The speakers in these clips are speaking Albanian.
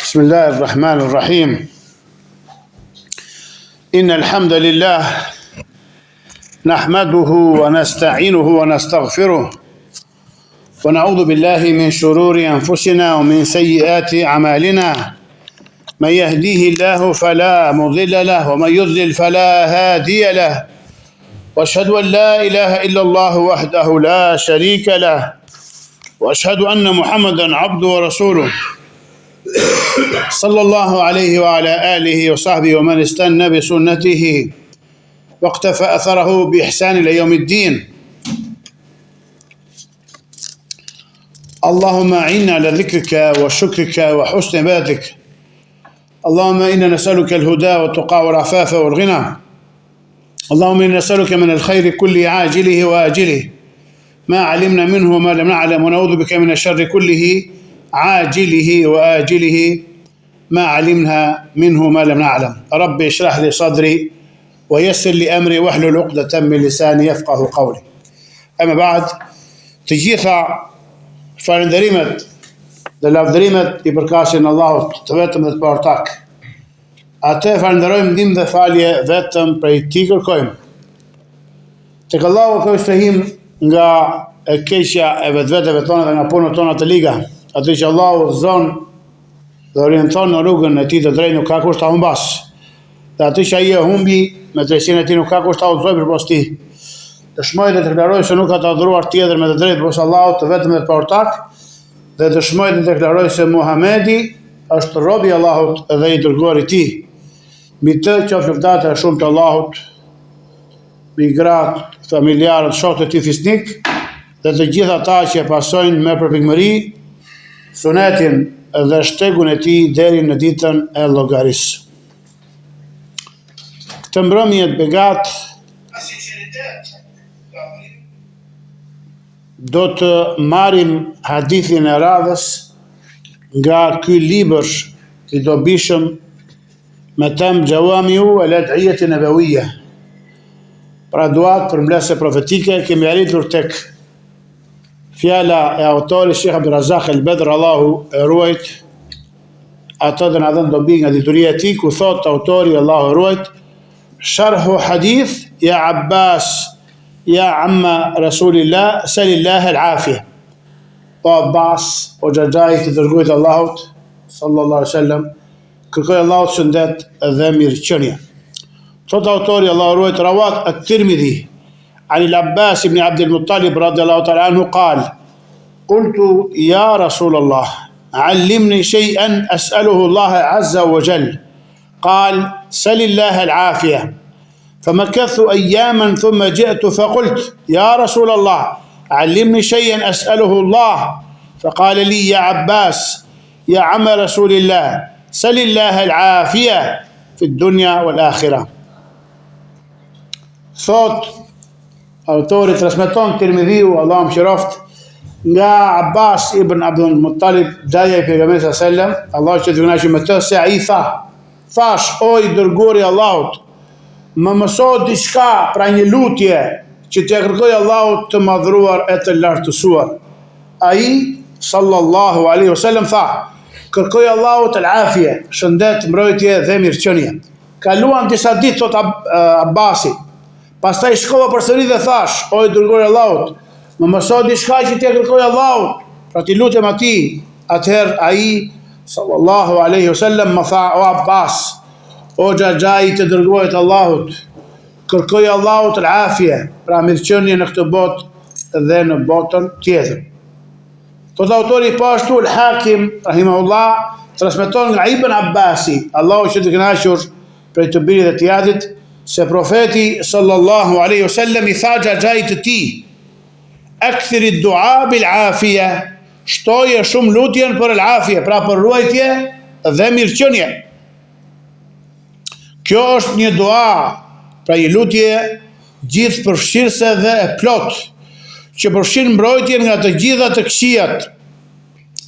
بسم الله الرحمن الرحيم إن الحمد لله نحمده ونستعينه ونستغفره ونعوذ بالله من شرور أنفسنا ومن سيئات أعمالنا من يهديه الله فلا مضل له ومن يضلل فلا هادي له وأشهد أن لا إله إلا الله وحده لا شريك له وأشهد أن محمدا عبده ورسوله صلى الله عليه وعلى آله وصحبه ومن استنى بسنته واقتفى أثره بإحسان إلى يوم الدين. اللهم أعنا على ذكرك وشكرك وحسن عبادتك. اللهم إنا نسألك الهدى والتقى والعفاف والغنى. اللهم إنا نسألك من الخير كله عاجله وآجله ما علمنا منه وما لم نعلم ونعوذ بك من الشر كله عاجله وآجله ما علمنا منه ما لم نعلم. ربي اشرح لي صدري ويسر لي أمري واحلل عقدة من لساني يفقه قولي. أما بعد, të gjitha falënderimet dhe lavdërimet i përkasin Allahut të vetëm dhe të partak. Atë falenderojmë ndihmë dhe falje vetëm prej tij kërkojmë. Tek Allahu kërkojmë shpëtim nga e keqja e vetëveteve tona dhe nga punët tona të liga. Atë që Allahu zon dhe orienton në rrugën e tij të drejtë nuk ka kusht ta humbas. Dhe atë që ai e humbi me drejtsinë e tij nuk ka kusht ta udhëzoj përpas tij. Dëshmoj dhe të deklaroj se nuk ka të adhuruar tjetër me të drejtë përveç Allahut të vetëm dhe të partak, dhe dëshmoj dhe të deklaroj se Muhamedi është robi i Allahut dhe i dërguari i tij. Mbi të qofshin lëvdata e shumtë të Allahut, mbi gratë, familjarët, shokët e tij fisnik dhe të gjithë ata që e pasojnë me përpikmëri sunetin dhe shtegun e tij deri në ditën e llogarisë. Këtë mbrëmje të begat do të marrim hadithin e radhës nga ky libër i dobishëm me temë Gjawamiu el-Ad'iyah an-Nabawiyya. Pra duat për mbledhje profetike kemi arritur tek fjala e autorit Sheikh Abdulrazak el-Bedr, Allahu e ruajt atë dhe na dhënë dobi nga dituria e tij, ku thot autori Allahu e ruajt: Sharhu hadith ya Abbas ya amma Rasulillah salillah al-afiyah. O Abbas, o xhaxhai të dërguarit Allahut sallallahu alaihi wasallam, kërkoj Allahut shëndet dhe mirëqenie. Thot autori Allahu ruajt rawat at-Tirmidhi عن العباس بن عبد المطلب رضي الله تعالى عنه قال: قلت يا رسول الله علمني شيئا أسأله الله عز وجل. قال: سل الله العافية. فمكثت أياما ثم جئت فقلت: يا رسول الله علمني شيئا أسأله الله. فقال لي: يا عباس يا عم رسول الله سل الله العافية في الدنيا والآخرة. Thot autori transmeton Tirmidhiu, Allah më qeroft, nga Abbas ibn Abdul Muttalib, xhaja i pejgamberit sallallahu alaihi wasallam, Allah që të kënaqë me të, se ai thash, o i dërguari i Allahut, më mëso diçka, pra një lutje që t'ia kërkoj Allahut të madhruar e të lartësuar. Ai sallallahu alaihi wasallam tha: kërkoj Allahut al-afie, shëndet, mbrojtje dhe mirëqenie. Kaluan disa ditë, thot Abbasi. Pastaj shkova përsëri dhe thash: o i dërguari i Allahut, më mëso diçka që t'ia kërkoj Allahut, pra ti lutem atij. Atëherë ai sallallahu alaihi wasallam më tha: o Abbas, o xhaxhai të dërguarit Allahut, kërkoj Allahut al-afie, pra mirëqenie në këtë botë dhe në botën tjetër. Thot autori pashtu al-Hakim rahimahullah transmeton nga Ibn Abbasi, Allahu që të kënaqur prej të birit dhe të jadit, se profeti sallallahu alaihi wasallam i tha xhaxhait të tij: akthiri dua bil afia, shtoje shumë lutjen për al-afia, pra për ruajtje dhe mirëqenie. Kjo është një dua, pra një lutje gjithë përfshirëse dhe e plot, që përfshin mbrojtjen nga të gjitha të këqijat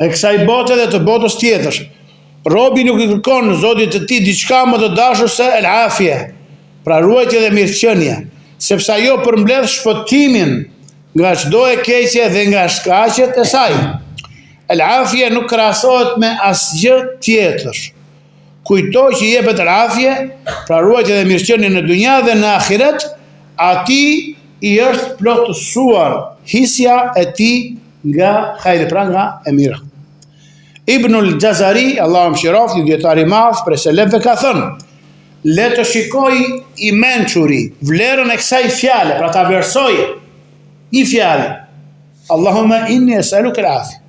e kësaj bote dhe të botës tjetër. Robi nuk i kërkon Zotit të tij diçka më të dashur se al-afia, pra ruajtje dhe mirëqenie, sepse ajo përmbledh shpëtimin nga çdo e keqje dhe nga shkaqet e saj. El-afje nuk krahasohet me asgjë tjetër. Kujto që jepet el-afje, pra ruajtje dhe mirëqenie në dunja dhe në ahiret, ati i është plotësuar hisja e tij nga hajri, pra nga e mira. Ibnul Jazari, Allahu mëshiroft, një dietar i madh prej selefëve, ka thënë: le të shikoj i mençuri vlerën e kësaj fjale, pra ta vlerësoj një fjalë. Allahumma inni es'aluka al-afia.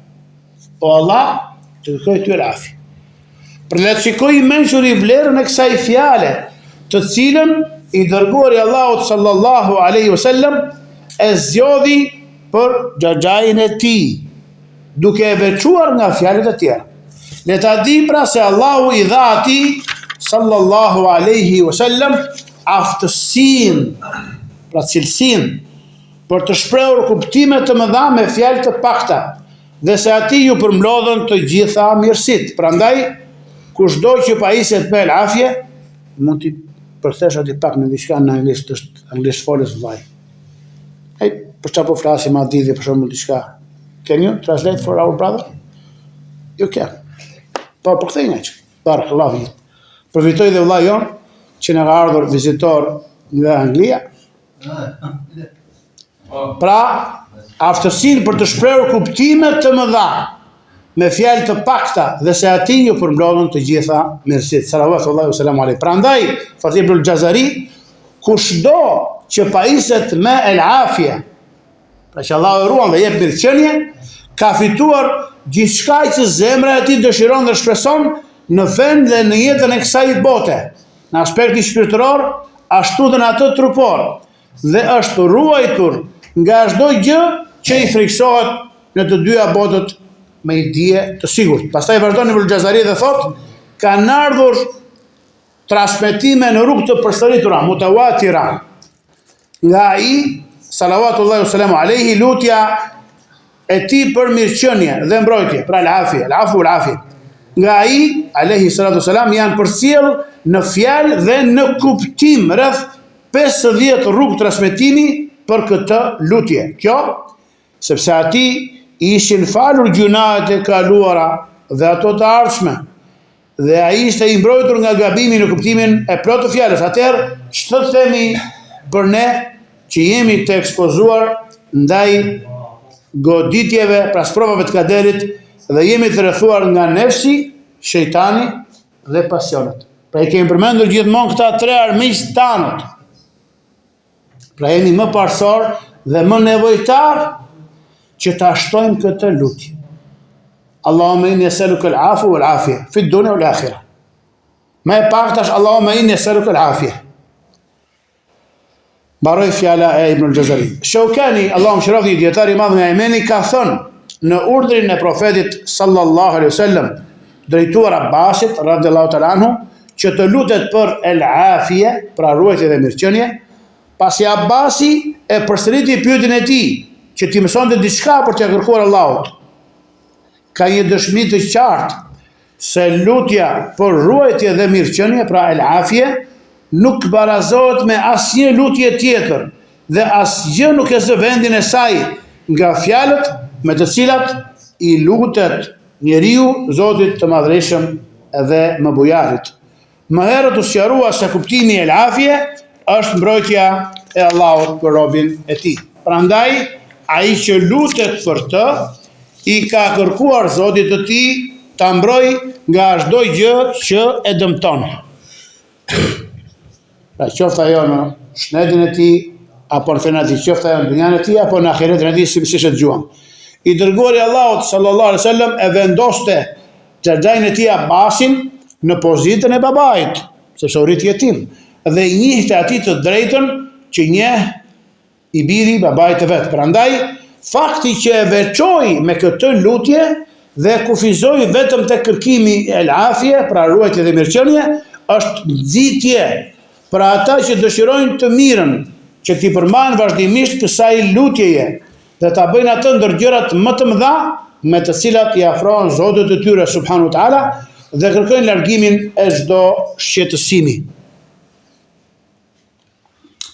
O Allah, të kërkoj ty al-afia. Për le të shikoj i mençuri vlerën e kësaj fjale, të cilën i dërguari Allahut sallallahu alaihi wasallam e zgjodhi për xhaxhain e tij, duke e veçuar nga fjalët e tjera. Le ta di pra se Allahu i dha atij sallallahu alaihi wasallam aftësinë, pra cilësinë për të shprehur kuptime të mëdha me fjalë të pakta, dhe se atij ju përmlodhen të gjitha mirësitë. Prandaj kushdo që pajiset me el-afje, mund t'i përthesh aty pak në diçka në anglisht, është anglisht folës vllai. Hey, për çfarë po flasim ma didhi për shembull diçka? Can you translate for our brother? You can. Po përkthej nga që. Barakallahu fiik. Përfitoj dhe vllai jon që na ka ardhur vizitor nga Anglia. Pra, aftësinë për të shprehur kuptime të mëdha me fjalë të pakta, dhe se atij ju përmblodhen të gjitha mirësitë. Salawatullahi wa salamu alaihi. Prandaj, Fatih ibn al-Jazari, kushdo që pajiset me el-afje, pra që Allah e ruan dhe jep mirëqenie, ka fituar gjithçka që zemra e tij dëshiron dhe shpreson në vend dhe në jetën e kësaj bote, në aspektin shpirtëror, ashtu dhe në atë trupor, dhe është ruajtur nga çdo gjë që i friksohet në të dyja botët me i dije të sigurt. Pastaj vazhdon Ibn Jazari dhe thot: kanë ardhur transmetime në rrugë të përsëritura, mutawatira, nga ai salawatullahi wa salamu alaihi, lutja e tij për mirëqenie dhe mbrojtje, pra el-afia, el-afu el-afia. Nga ai alaihi salatu wasalam janë përcjell në fjalë dhe në kuptim rreth 50 rrugë transmetimi për këtë lutje. Kjo sepse atij ishin falur gjunahet e kaluara dhe ato të ardhshme, dhe ai ishte i mbrojtur nga gabimi në kuptimin e plotë të fjalës. Atëherë, ç'të themi për ne që jemi të ekspozuar ndaj goditjeve, pra sprovave të kaderit, dhe jemi të rrethuar nga nefsi, shejtani dhe pasionet. Pra i kemi përmendur gjithmonë këta tre armiq tanët. Pra jemi më parsor dhe më nevojtar që ta shtojmë këtë lutje. Allahumma inni es'aluka al-'afwa wal-'afia fi ad-dunya wal-akhirah. Më e paktash Allahumma inni es'aluka al-'afia. Mbaroj fjala e Ibn al-Jazari. Shaukani, Allahu mëshiroft, dietari i madh nga Yemeni, ka thënë në urdhrin e profetit sallallahu alaihi wasallam drejtuar Abbasit radhiyallahu ta'ala anhu që të lutet për el-'afia, pra ruajtje dhe mirëqenie, pasi Abbasi e përsëriti pyetjen e tij që ti mësonte diçka për t'ia kërkuar Allahut. Ka një dëshmi të qartë se lutja për ruajtje dhe mirëqenie, pra el-afje, nuk barazohet me asnjë lutje tjetër dhe asgjë nuk e zë vendin e saj nga fjalët me të cilat i lutet njeriu Zotit të Madhreshëm dhe më bujarit. Më herët u sqarua se kuptimi i el-afje është mbrojtja e Allahut për robin e tij. Prandaj ai që lutet për të, i ka kërkuar Zotit të tij ta mbroj nga çdo gjë që e dëmton. Pra qoftë ajo në shnedin e tij, apo në fenati, qoftë ajo në dunjan e tij, apo në ahiretin e tij, si e dëgjuam. I dërguari Allahut sallallahu alaihi wasallam e vendoste xhaxhain e tij Abbasin në pozitën e babait, sepse u rit jetim, dhe i njihte atij të drejtën që njeh i biri babait të vet. Prandaj fakti që e veçoi me këtë lutje dhe kufizoi vetëm te kërkimi el-afie, pra ruajtje dhe mirëqenie, është nxitje për ata që dëshirojnë të mirën, që t'i përmbahen vazhdimisht kësaj lutjeje dhe ta bëjnë atë ndër gjërat më të mëdha me të cilat i afrohen Zotit të tyre subhanahu wa taala dhe kërkojnë largimin e çdo shqetësimi.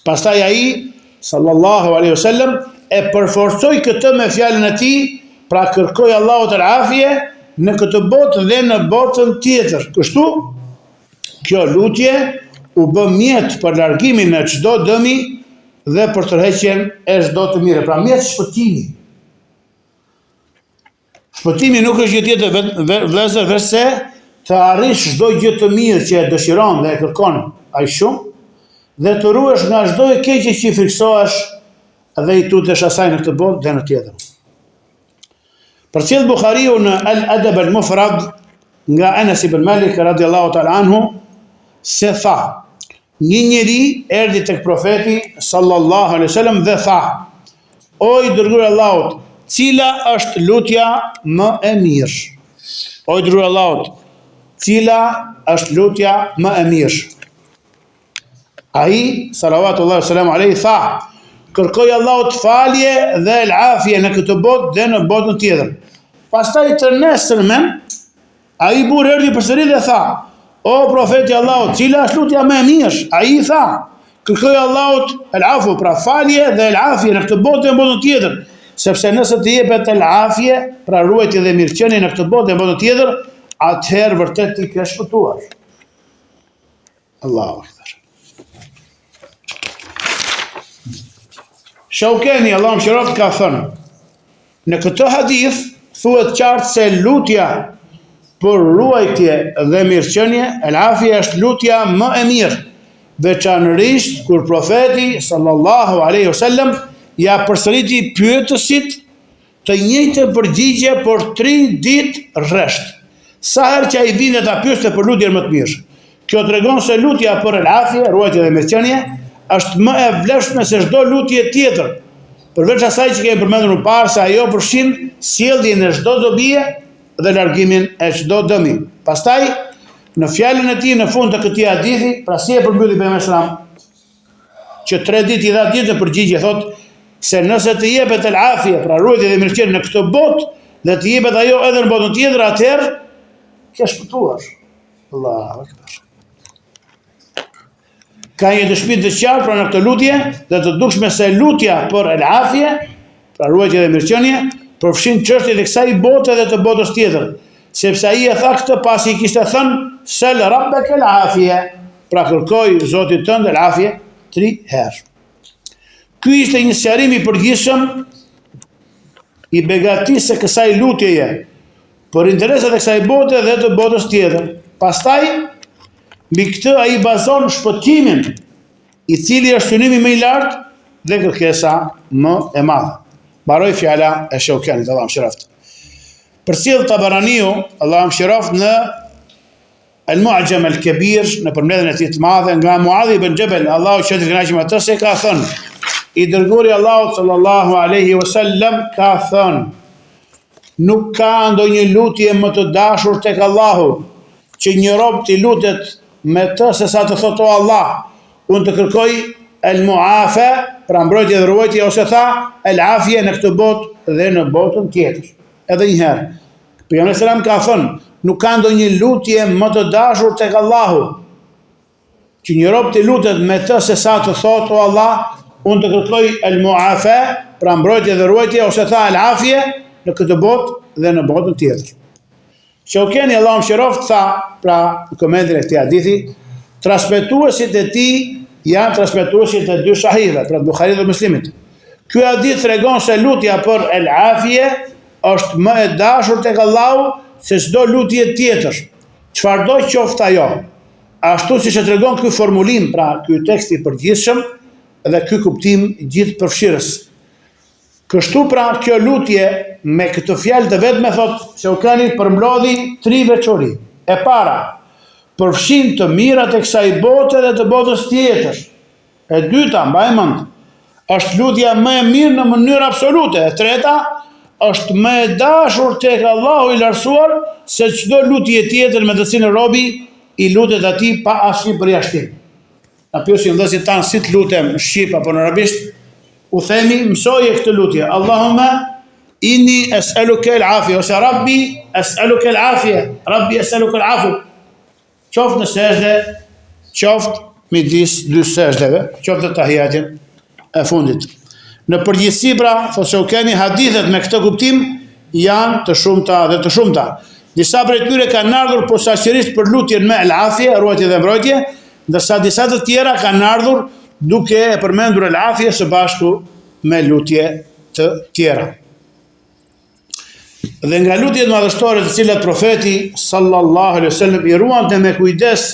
Pastaj ai sallallahu alaihi wasallam e përforcoi këtë me fjalën e tij pra kërkoj Allahut al-afie në këtë botë dhe në botën tjetër. Kështu, kjo lutje u bë mjet për largimin e çdo dëmi dhe për tërheqjen e çdo të mire. Pra mjet shpëtimi. Shpëtimi nuk është gjë tjetër vëllezër veçse të arrish çdo gjë të mirë që e dëshiron dhe e kërkon ai shumë dhe të ruhesh nga çdo e keqe që i friksohesh dhe i tutesh asaj në këtë botë dhe në tjetër. Përcjell Buhariu në Al-Adab al-Mufrad nga Anas ibn Malik radhiyallahu ta'ala anhu se tha: një njeri erdhi tek profeti sallallahu alaihi wasallam dhe tha: o i dërguar Allahut, cila është lutja më e mirë? O i dërguar Allahut, cila është lutja më e mirë? Ai sallallahu wasallam alaihi tha: kërkoj Allahut falje dhe el-afie në këtë botë dhe në botën tjetër. Pastaj të nesërmen, ai burr erdhi përsëri dhe tha: o profeti Allahut, cila është lutja më e mirë? Ai tha: kërkoj Allahut el-afu, pra falje dhe el-afie në këtë botë dhe në botën tjetër, sepse nëse të jepet el-afie, pra ruajtje dhe mirëqenie në këtë botë dhe në botën tjetër, atëherë vërtet ti ke shpëtuar. Allahu akbar. Shaukeni, Allah më shëroft, ka thënë, në këtë hadith thuhet qartë se lutja për ruajtje dhe mirëqenie, el-afie është lutja më e mirë, veçanërisht kur profeti sallallahu alaihi wasallam ja përsëriti pyetësit të njëjtë përgjigje për 3 ditë rresht. Sa herë që ai vinte ta pyeste për lutjen më të mirë. Kjo tregon se lutja për el-afie, ruajtje dhe mirëqenie, është më e vlefshme se çdo lutje tjetër. Përveç asaj që kemi përmendur më parë se ajo përfshin sjelljen e çdo dobie dhe largimin e çdo dëmi. Pastaj, në fjalën e tij në fund të këtij hadithi, pra si e përmbylli pejgamberi sallallahu alajhi wasallam, që 3 ditë i dha ditë përgjigje, thotë se nëse të jepet el-afie, pra ruajtje dhe mirëqenie në këtë botë dhe të jepet ajo edhe në botën tjetër, atëherë ke shpëtuar. Allahu akbar. Ka një dëshmi të qartë pra në këtë lutje dhe të dukshme se lutja për el-afie, pra ruajtje dhe mirëqenie, përfshin çështjet e kësaj bote dhe të botës tjetër, sepse ai e tha këtë pasi i kishte thënë sel rabbaka el-afie, pra kërkoj Zotit tënd el-afie 3 herë. Ky ishte një sqarim i përgjithshëm i begatisë së kësaj lutjeje për interesat e kësaj bote dhe të botës tjetër. Pastaj mbi këtë ai bazon shpëtimin, i cili është synimi më i lartë dhe kërkesa më e madhe. Mbaroi fjala e Shaukenit, Allahu mëshiroft. Përcjell Tabaraniu, Allahu mëshiroft, në Al-Mu'jam al-Kabir, në përmbledhjen e tij të madhe nga Muadh ibn Jabal, Allahu qoftë i kënaqur me atë, se ka thënë: i dërguari Allahut sallallahu alaihi wasallam ka thënë: nuk ka ndonjë lutje më të dashur tek Allahu që një rob t'i lutet me të se sa të thotë o Allah, unë të kërkoj el-muafa, pra mbrojtje dhe ruajtje, ose tha el-afie në këtë botë dhe në botën tjetër. Edhe një herë, pejgamberi sallallahu ka thënë: nuk ka ndonjë lutje më të dashur tek Allahu që një rob t'i lutet me të se sa të thotë o Allah, unë të kërkoj el-muafa, pra mbrojtje dhe ruajtje, ose tha el-afie në këtë botë dhe në botën tjetër. Shaukeni, Allahu mëshiroft, tha, pra në komentin e këtij hadithi, transmetuesit e tij janë transmetuesit e 2 sahihëve, pra Buhariut dhe Muslimit. Ky hadith tregon se lutja për el-afie është më e dashur tek Allahu se çdo lutje tjetër, çfarëdo qoftë ajo. Ashtu siç e tregon ky formulim, pra ky tekst i përgjithshëm dhe ky kuptim gjithëpërfshirës. Kështu pra kjo lutje me këtë fjalë të vetme, thot Shaukani, përmbledhi 3 veçori. E para, përfshin të mirat e kësaj bote dhe të botës tjetër. E dyta, mbaj mend, është lutja më e mirë në mënyrë absolute. E treta, është më e dashur tek Allahu i lartësuar se çdo lutje tjetër me të cilën robi i lutet atij pa asnjë përjashtim. Na pyesin vëllezërit tanë si të lutem në shqip apo në arabisht, u themi mësoje këtë lutje: Allahumma inni es'aluka al-afie, ose Rabbi es'aluka al-afie, Rabbi es'aluka al-afu. Qoftë në sejdë, qoftë midis 2 sejdëve, qoftë tahiyatin e fundit. Në përgjithësi pra, thotë Shaukani, hadithet me këtë kuptim janë të shumta dhe të shumta. Disa prej tyre kanë ardhur posaçërisht për lutjen me el-afje, ruajtje dhe mbrojtje, ndërsa disa të tjera kanë ardhur duke e përmendur el-afje së bashku me lutje të tjera. Dhe nga lutjet madhështore të cilat profeti sallallahu alaihi wasallam i ruante me kujdes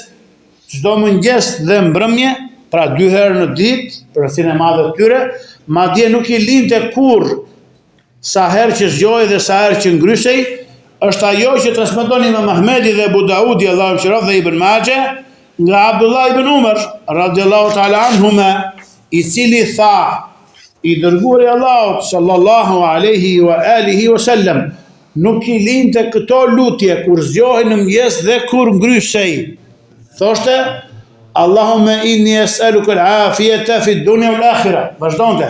çdo mëngjes dhe mbrëmje, pra 2 herë në ditë, për rastën e madhe të tyre, madje nuk i linte kurrë sa herë që zgjoi dhe sa herë që ngrysej, është ajo që transmeton Imam Ahmedi dhe Abu Daudi, Allahu mëshiroft, dhe Ibn Majah, nga Abdullah ibn Umar radhiyallahu ta'ala anhuma, i cili tha: i dërguari i Allahut sallallahu alaihi wa alihi wasallam nuk i linte këto lutje kur zgjohej në mëngjes dhe kur ngrysej. Thoshte: Allahumma inni es'aluka al-afiyata fi ad-dunya wal-akhirah. Vazhdonte.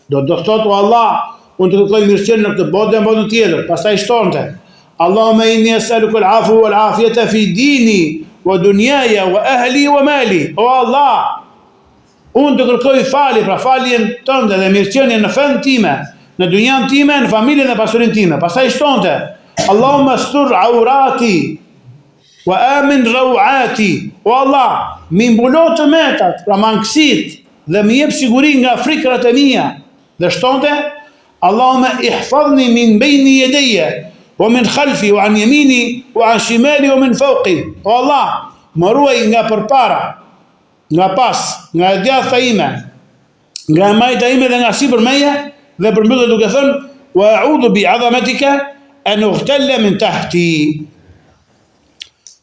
Do thotë: o Allah, unë të kërkoj mirëqenie në këtë botë dhe në botën tjetër. Pastaj shtonte: Allahumma inni es'aluka al-afwa wal-afiyata fi dini wa dunyaya wa ahli wa mali. O Allah, unë të kërkoj falje, pra faljen tënde dhe mirëqenie në fen time, në dunjan time, në familjen dhe pasurinë time. Pastaj shtonte: Allahumma astur aurati wa amin rawati. O Allah, mi mbulo të metat, pra mangësit, dhe mi jep siguri nga frikrat e mia. Dhe shtonte: Allahumma ihfadhni min bayni yadayya wa min khalfi wa an yamini wa an shimali wa min fawqi. O Allah, më ruaj nga përpara, nga pas, nga e djathta ime, nga e majta ime dhe nga sipër meje, dhe përmbyllet duke thënë: wa a'udhu bi 'azamatika an ughtala min tahti.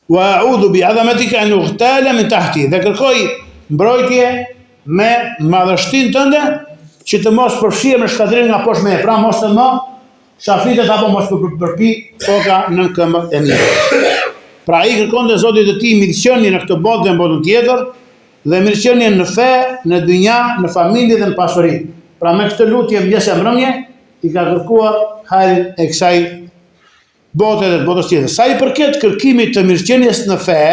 Wa a'udhu bi 'azamatika an ughtala min tahti. Dhe kërkoj mbrojtje me madhështinë tënde që të mos përfshihem në shkatrim nga poshtë meje, pra mos të më shafitet apo mos përpi toka në këmbët e mia. Pra ai kërkonte Zotit të tij mirëqenie në këtë botë dhe në botën tjetër, dhe mirëqenie në fe, në dynja, në familje dhe në pasuri. Pra me këtë lutje mëngjes e mbrëmje i ka kërkuar hajrin e kësaj bote dhe të botës tjetër. Sa i përket kërkimit të mirëqenies në fe,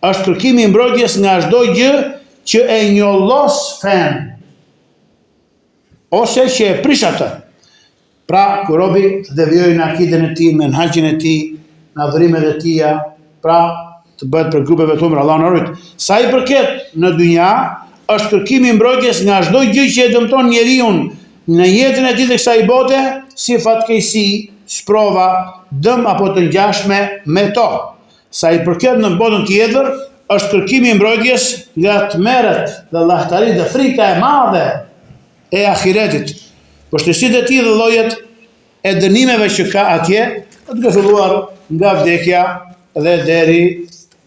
është kërkimi i mbrojtjes nga çdo gjë që e njollos fen, ose që e prish atë. Pra, kur robi të devijojë në akiden e tij, menhaxhin e tij, në adhurimet e tija, pra të bëhet për grupeve të umra, Allah na ruaj. Sa i përket në dynja, është kërkimi i mbrojtjes nga çdo gjë që e dëmton njeriu në jetën e tij të kësaj bote, si fatkeqësi, sprova, dëm apo të ngjashme me to. Sa i përket në botën tjetër, është kërkimi i mbrojtjes nga tmerret dhe llahtari dhe frika e madhe e ahiretit, vështirësitë e tij dhe llojet e dënimeve që ka atje, duke filluar nga vdekja dhe deri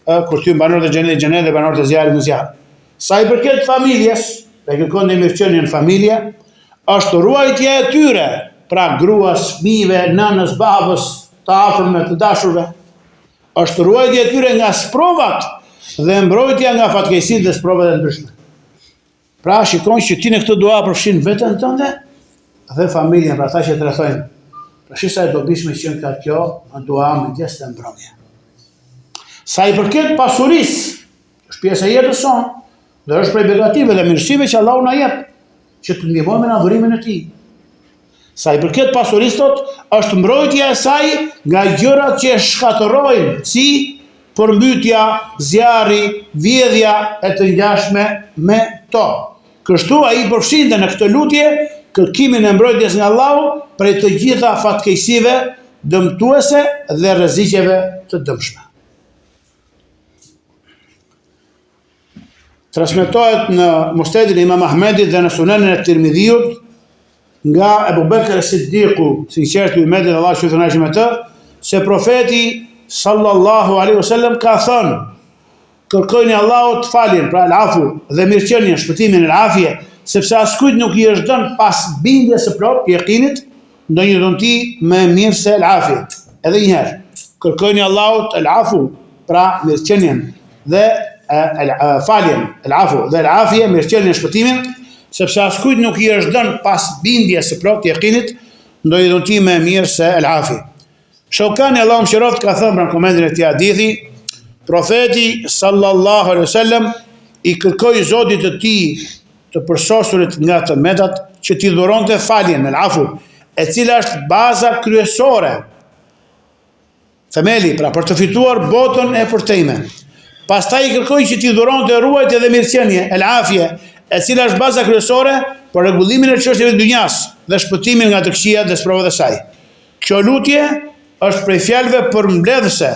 kur ty banorët e xhenetit dhe banorët e zjarrit në zjarr. Sa i përket familjes, dhe kërkon mirëqenie në familje, është ruajtja e tyre, pra gruas, fëmijëve, nënës, babës, të afërmve, të dashurve. Është ruajtja e tyre nga sprovat dhe mbrojtja nga fatkeqësitë dhe sprovat e ndryshme. Pra shikon që ti në këtë dua përfshin veten tënde dhe familjen, pra ata që të rrethojnë. Pra shi sa e dobishme që ka kjo në dua mëngjes dhe mbrëmje. Sa i përket pasurisë, është pjesë e jetës sonë, dhe është prej begative dhe mirësive që Allahu na jep, që të ndihmojmë në adhurimin e tij. Sa i përket pasurisë tot, është mbrojtja e saj nga gjërat që e shkatërrojnë, si përmbytja, zjarri, vjedhja e të ngjashme me to. Kështu ai përfshinte në këtë lutje kërkimin e mbrojtjes nga Allahu prej të gjitha fatkeqësive dëmtuese dhe rreziqeve të dëmshme. Transmetohet në Musnedin e Imam Ahmedit dhe në Sunenin e Tirmidhiut nga Abu Bekr as-Siddiqu, sinqerti i Medit, Allahu shpëton me të, se profeti sallallahu alaihi wasallam ka thënë: kërkojni Allahut faljen, pra el-afu, dhe mirëqenien, shpëtimin, el-afje, sepse askujt nuk i është dhënë pas bindjes së plot, yakinit, ndonjë dhunti më mirë se el-afje. Edhe një herë, kërkojni Allahut el-afu, pra mirëqenien dhe faljen, el-afu dhe el-afje, mirëqenien, shpëtimin, sepse askujt nuk i është dhënë pas bindjes së plot, yakinit, ndonjë dhunti më mirë se el-afje. Shaukani, Allahu mëshiroft, ka thënë në komendin e këtij hadithi: profeti sallallahu alaihi wasallam i kërkoi Zotit të tij të përsosurit nga të metat që t'i dhuronte faljen, el-afu, e cila është baza kryesore, themeli, pra për të fituar botën e përtejme. Pastaj i kërkoj që t'i dhuronte ruajtje dhe mirëqenie, el afje, e cila është baza kryesore për rregullimin e çështjeve të dunjas dhe shpëtimin nga të këqijat dhe sprovat e saj. Kjo lutje është prej fjalëve përmbledhëse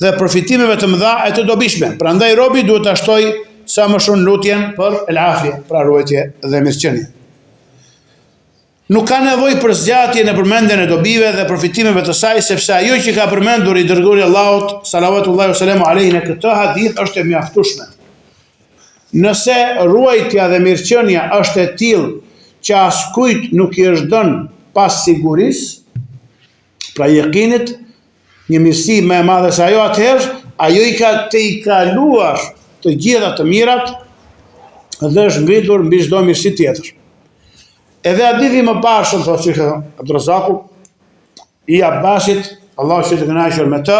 dhe përfitimeve të mëdha e të dobishme. Prandaj robi duhet ta shtojë sa më shumë lutjen për el afje, pra ruajtje dhe mirëqenie. Nuk ka nevojë për zgjatje në përmendjen e dobive dhe përfitimeve të saj, sepse ajo që ka përmendur i dërguari i Allahut, salawatullahi wa salamu alaihi, në këtë hadith është e mjaftueshme. Nëse ruajtja dhe mirëqenia është e tillë që askujt nuk i është dhënë pas sigurisë, pra jekinit, një mirësi më e madhe se ajo, atëherë ajo i ka të i kaluar të gjitha të mirat dhe është ngritur mbi çdo mirësi tjetër. Edhe hadithi më parë, thotë Sheikh Abdurrazaku i Abbasit, Allahu që të kënaqur me të,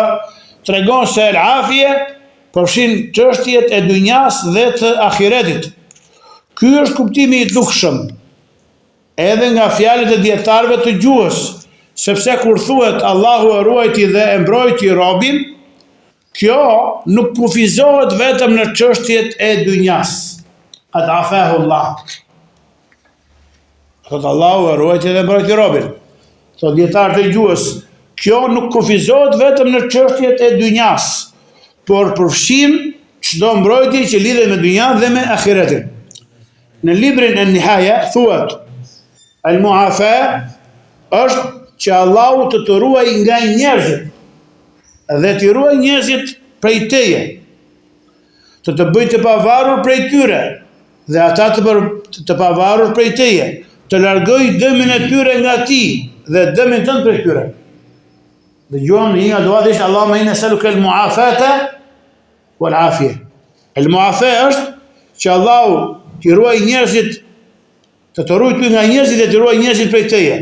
tregon se el afje përfshin çështjet e dunjas dhe të ahiretit. Ky është kuptimi i dukshëm edhe nga fjalët e dietarëve të gjuhës, sepse kur thuhet Allahu e ruajti dhe e mbrojti robin, kjo nuk kufizohet vetëm në çështjet e dunjas. Qad afahu Allah. Thotë Allahu e ruajti dhe mbrojti robin. Thotë dietarët e gjuhës, kjo nuk kufizohet vetëm në çështjet e dunjas, por përfshin çdo mbrojtje që lidhet me dunjan dhe me ahiretin. Në librin e Nihaya thuhet, al-muafa është që Allahu të ruaj nga njerëzit dhe të ruaj njerëzit prej teje, të bëjë të pavarur prej tyre dhe ata të pavarur prej teje, të largoj dëmin e tyre nga ti dhe dëmin tënd prej tyre. Dëgjojmë një nga duat ishte Allahumma inna nas'aluka al-mu'afata wal afje. El-muafa është që Allahu të ruaj njerëzit, të ruaj ty nga njerëzit dhe të ruaj njerëzit prej teje,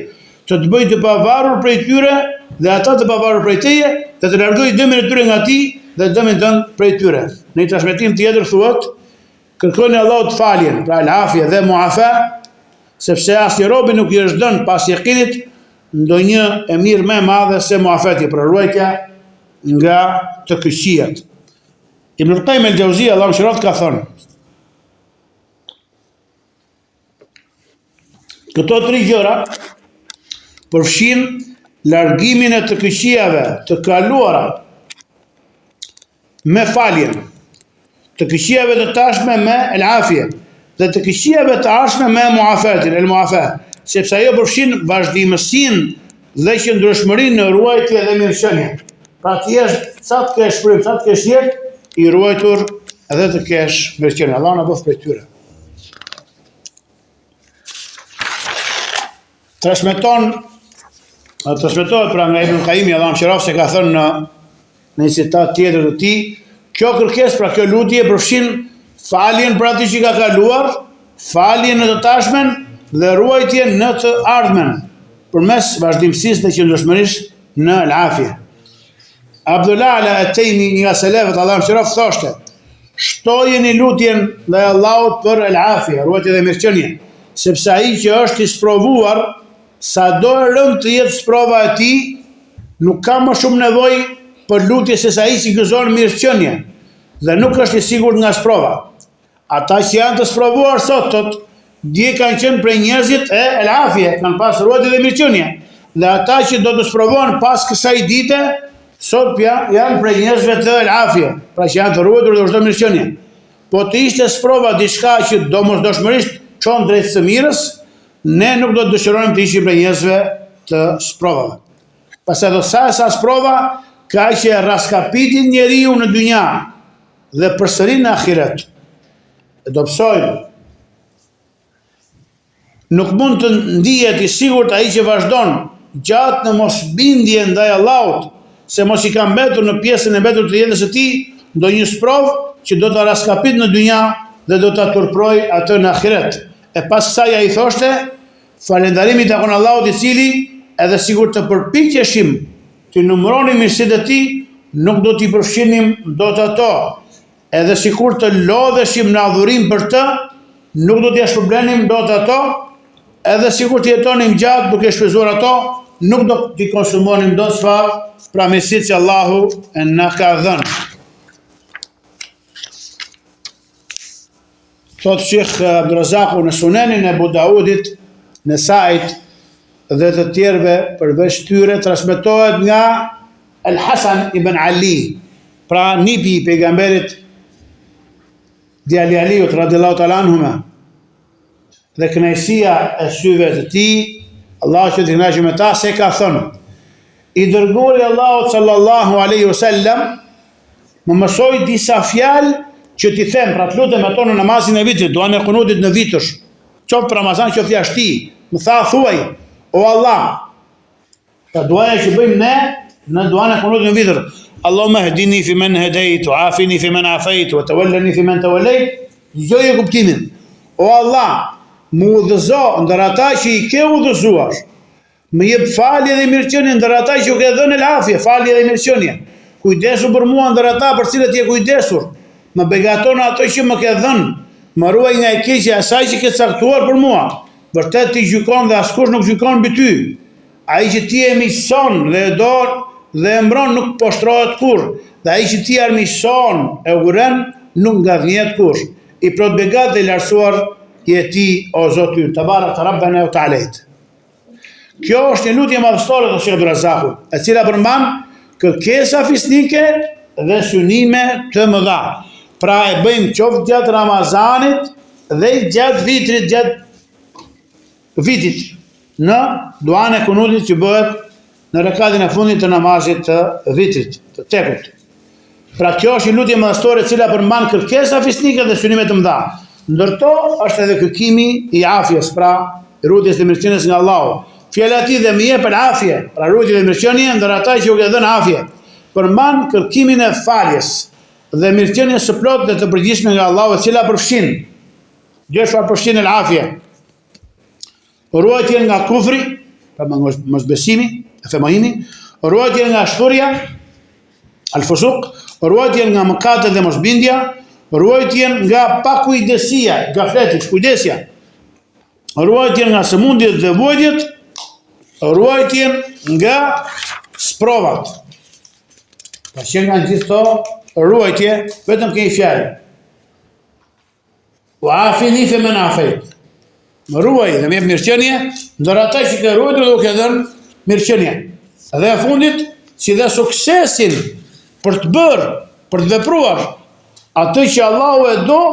të bëjë të pavarur prej tyre dhe ata të pavarur prej teje, dhe të largoj dëmin e tyre nga ti dhe dëmin tënd prej tyre. Në një transmetim tjetër thuhet, kërkoni Allahut faljen, pra el-afje dhe muafa, sepse asnjë robi nuk i është dhënë pas jekinit ndonjë e mirë më e madhe se muafeti, pra ruajtja nga të këqijat. Ibn al-Qayyim al-Jauziyja, Allahu shëroft, ka thënë, këto tri gjëra përfshin largimin e të këqijave të kaluara me faljen, të këqijave të tashme me el-afje, dhe të këqijave të ardhshme me muafetin, el-muafa, sepse ajo përfshin vazhdimësinë dhe qëndrueshmërinë në ruajtje dhe mirëqenie. Pra ti jesh sa të kesh shpërim, sa të kesh jetë i ruajtur edhe të kesh mirëqenie. Allah na bëf prej tyre. Transmetohet pra nga Ibn Qayyim, Allahu mëshiroft, se ka thënë në një citat tjetër të tij, kjo kërkesë, pra kjo lutje përfshin faljen për atë që ka kaluar, faljen në të tashmen dhe ruajtjen në të ardhmen, përmes vazhdimësisë dhe qëndrueshmërisë në el-afje. Abdullah al-Taimi, një nga selefët, Allahu mëshiroft, thoshte, shtojeni lutjen ndaj Allahut për el-afje, ruajtje dhe mirëqenie, sepse ai që është i sprovuar, sado e rënd të jetë sprova e tij, nuk ka më shumë nevojë për lutje se sa ai që gëzon mirëqenie dhe nuk është i sigurt nga sprova. Ata që janë të sprovuar sot, dje kanë qenë prej njerëzit e el-afje, kanë pas ruajtje dhe mirëqenie, dhe ata që do të sprovohen pas kësaj dite, sot janë prej njerëzve të el-afje, pra që janë të ruajtur dhe çdo mirëqenie. Po të ishte sprova diçka që domosdoshmërisht çon drejt së mirës, ne nuk do të dëshirojmë të ishim prej njerëzve të sprovave. Pastaj do sa sprova ka që raskapitin njeriu në dynja dhe përsëri në ahiret. E do psojnë. Nuk mund të ndihet i sigurt ai që vazhdon gjatë në mosbindje ndaj Allahut, se mos i ka mbetur në pjesën e mbetur të jetës së tij ndonjë sprovë që do ta raskapit në dynja dhe do ta turproj atë në ahiret. E pas kësaj ai thoshte, falënderimi takon Allahut, i cili edhe sikur të përpiqeshim të numëronim mirësitë e tij, nuk do t'i përfshinim dot ato. Edhe sikur të lodheshim në adhurim për të, nuk do t'ia shpërblenim dot ato, edhe sikur të jetonim gjatë duke shpenzuar ato, nuk do t'i konsumonim do çfarë pra mirësitë që Allahu na ka dhënë. Thot Sheikh Abdurrazaku në Sunenin e Abu Daudit, në Sa'id dhe të tjerëve përveç tyre transmetohet nga Al-Hasan ibn Ali, pra nipi i pejgamberit, djali Aliut radhiyallahu ta'ala anhuma, dhe kënaqësia e syve të tij, Allahu që të kënaqë me ta, se ka thënë: I dërguari Allahut sallallahu alaihi wasallam më mësoi disa fjalë që t'i them, pra të lutem ato në namazin e vitit, duan e kunutit në vitësh, qoftë për Ramazan, qoftë jashti, më tha thuaj, o Allah, pra duaja që bëjmë ne në duan e kunutit në vitër, Allahumma hdini fi men hedejt, wa afini fi men afejt, wa tawallani fi men tawallejt, dëgjoje kuptimin. O Allah, më udhëzo ndër ata që i ke udhëzuar, më jep falje dhe mirëqenie ndër ata që u ke dhënë elafje, falje dhe mirëqenie. Kujdesu për mua ndër ata për cilët je kujdesur, më begaton ato që më ke dhënë, më ruaj nga e keqja asaj që ke caktuar për mua. Vërtet ti gjykon dhe askush nuk gjykon mbi ty. Ai që ti e miqson dhe e don dhe e mbron nuk poshtrohet kurrë, dhe ai që ti armiqson e uren nuk ngavnjet kurrë. I plot begat dhe i lartësuar je ti, o Zoti ynë, tabarak rabbana wa ta'ala. Kjo është një lutje madhësore të Sheikh Abdurrazaku, e cila përmban kërkesa fisnike dhe synime të mëdha. Pra e bëjmë qoftë gjatë Ramazanit dhe gjatë vitrit, gjatë vitit, në duan e kunutit që bëhet në rekatin e fundit të namazit të vitrit, të tekut. Pra kjo është një lutje madhësore e cila përmban kërkesa fisnike dhe synime të mëdha. Ndërto është edhe kërkimi i afjes, pra rutjes dhe mirëqenies nga Allahu. Fjala e tij dhe më jep afje, pra rutje dhe mirëqenie ndër ata që u ka dhënë afje. Përmban kërkimin e faljes dhe mirëqenies së plotë dhe të përgjithshme nga Allahu, e cila përfshin gjëra përfshin el afje. Ruajtje nga kufri, pra mosbesimi, e femahimi, ruajtje nga shturja, al-fusuq, ruajtje nga mëkatet dhe mosbindja, ruajtje nga pakujdesia, gafleti, kujdesja, ruajtje nga sëmundjet dhe vuajtjet, ruajtje nga sprovat. Pa që nga gjithë to ruajtje, vetëm ke një fjalë. Wa afini fi men afejt. Më ruaj dhe më jep mirëqenie ndër ata që ke ruajtur dhe u ke dhënë mirëqenie. Dhe e fundit, si dhe suksesin për të bërë, për të vepruar atë që Allahu e do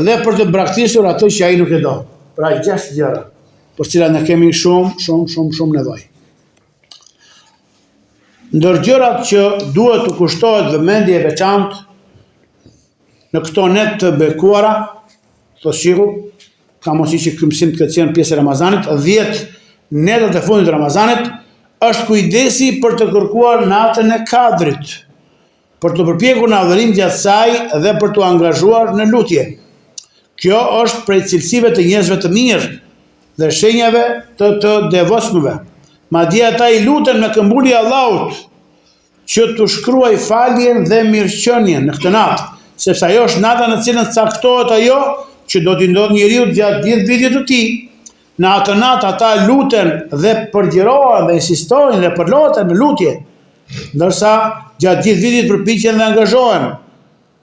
dhe për të braktisur atë që ai nuk e do. Pra 6 gjëra për cilat ne kemi shumë nevojë. Ndër gjërat që duhet të kushtohet vëmendje e veçantë në këto net të bekuara, thotë Shiku, ka mos që ky mësim të qenë pjesë e Ramazanit, 10 netët e fundit të Ramazanit, është kujdesi për të kërkuar natën e Kadrit, për të përpjekur në adhurim gjatë saj dhe për të angazhuar në lutje. Kjo është prej cilësive të njerëzve të mirë dhe shenjave të devotshmëve. Madje ata i luten me këmbulje Allahut që të shkruaj faljen dhe mirëqenien në këtë natë, sepse ajo është nata në cilën caktohet ajo që do t'i ndodhë njeriu gjatë gjithë vitit të tij. Në atë natë ata luten dhe përgjirohen dhe insistojnë dhe përloten në lutje, ndërsa gjatë gjithë vitit përpiqen dhe angazhohen.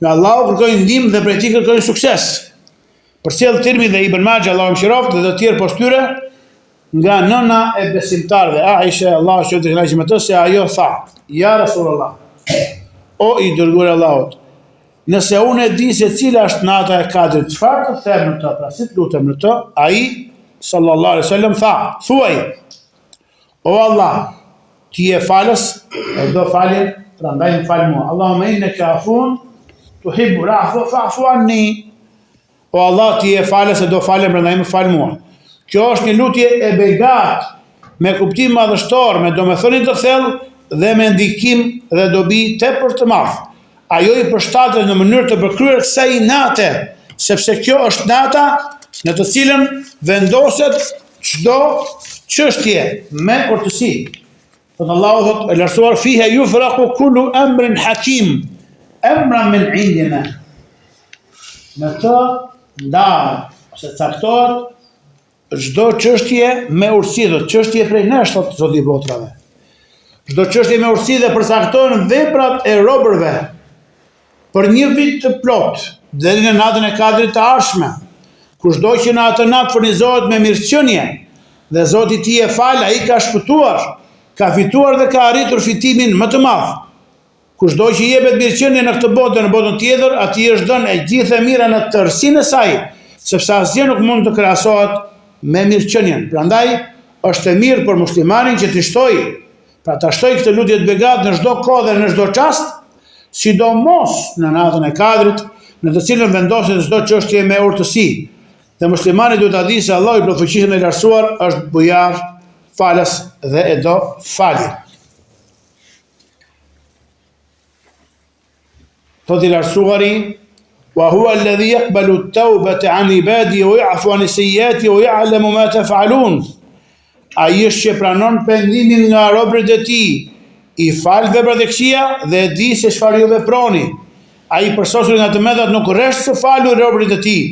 Nga Allahu kërkojnë ndihmë dhe prej tij kërkojnë sukses. Përcjell Tirmidhi dhe Ibn Majah, Allahu mëshiroft, dhe të tjerë poshtyre nga nëna e besimtarëve, Aisha, Allahu që të kënaqë me të, se ajo tha: Ja Rasulullah, o i dërguar Allahut, nëse unë e di se cila është nata e Kadrit, çfarë të them në të, pra si të lutem në të? Ai sallallahu alaihi wasallam tha: thuaj, o Allah, ti je falës, e do faljen, prandaj më fal mua. Allahumma innaka afun tuhibbul afwa fa'fu anni. O Allah, ti je falës, e do faljen, prandaj më fal mua. Kjo është një lutje e begat, me kuptim madhështor, me domethënie të thellë dhe me ndikim dhe dobi tepër të madh. Ajo i përshtatet në mënyrë të përkryer kësaj nate, sepse kjo është nata në të cilën vendoset çdo çështje me kortësi. Thot Allahu thot, e lartësuar, fiha yufraqu kullu amrin hakim, amran min indina. Në të ndahet ose caktohet çdo çështje me urtësi, do çështje prej nesh, thot Zoti i botrave. Çdo çështje me urtësi dhe përcaktojnë veprat e robërve për një vit të plot, deri në natën e Kadrit të ardhshme. Kushdo që në atë natë furnizohet me mirëqenie dhe Zoti i tij e fal, ai ka shpëtuar, ka fituar dhe ka arritur fitimin më të madh. Kushdo që jepet mirëqenie në këtë botë dhe në botën tjetër, atij është dhënë e gjithë e mira në tërësinë e saj, sepse asgjë nuk mund të krahasohet me mirëqenien. Prandaj është e mirë për muslimanin që të shtojë, pra ta shtojë këtë lutje të begat në çdo kohë dhe në çdo çast, sidomos në natën e Kadrit, në të cilën vendoset çdo çështje me urtësi. Dhe muslimani duhet ta di se Allahu i plotfuqishëm e lartësuar është bujar, falës dhe e do falje. Thot i lartësuari: "Wa huwa alladhi yaqbalu at-tawbata 'an ibadihi wa ya'fu 'an as-sayyi'ati wa ya'lamu ma taf'alun." Ai është që pranon pendimin nga robërit e tij, i fal veprat e këqija dhe e di se çfarë ju veproni. Ai përsosur nga të mëdhat nuk rresht së falur robërit e tij.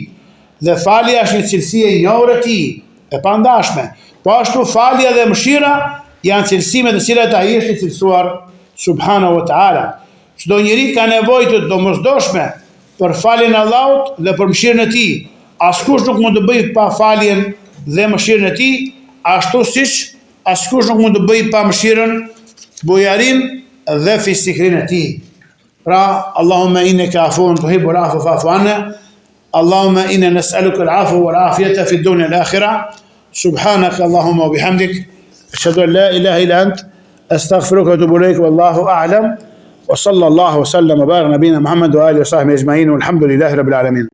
Dhe falja është një cilësi e njohur e tij, e pandashme. Po ashtu falja dhe mëshira janë cilësime të cilat ai është i cilësuar subhanahu wa taala. Çdo njeri ka nevojë të domosdoshme për faljen e Allahut dhe për mëshirën e tij. Askush nuk mund të bëjë pa faljen dhe mëshirën e tij, ashtu siç askush nuk mund të bëjë pa mëshirën, bujarin dhe fisikrinë e tij. Pra, Allahumma innaka afuwun tuhibbul afwa fa'fu anna. اللهم إنا نسألك العفو والعافية في الدنيا والآخرة. سبحانك اللهم وبحمدك أشهد أن لا إله إلا أنت أستغفرك وأتوب إليك والله أعلم وصلى الله وسلم وبارك نبينا محمد وآله وصحبه أجمعين والحمد لله رب العالمين.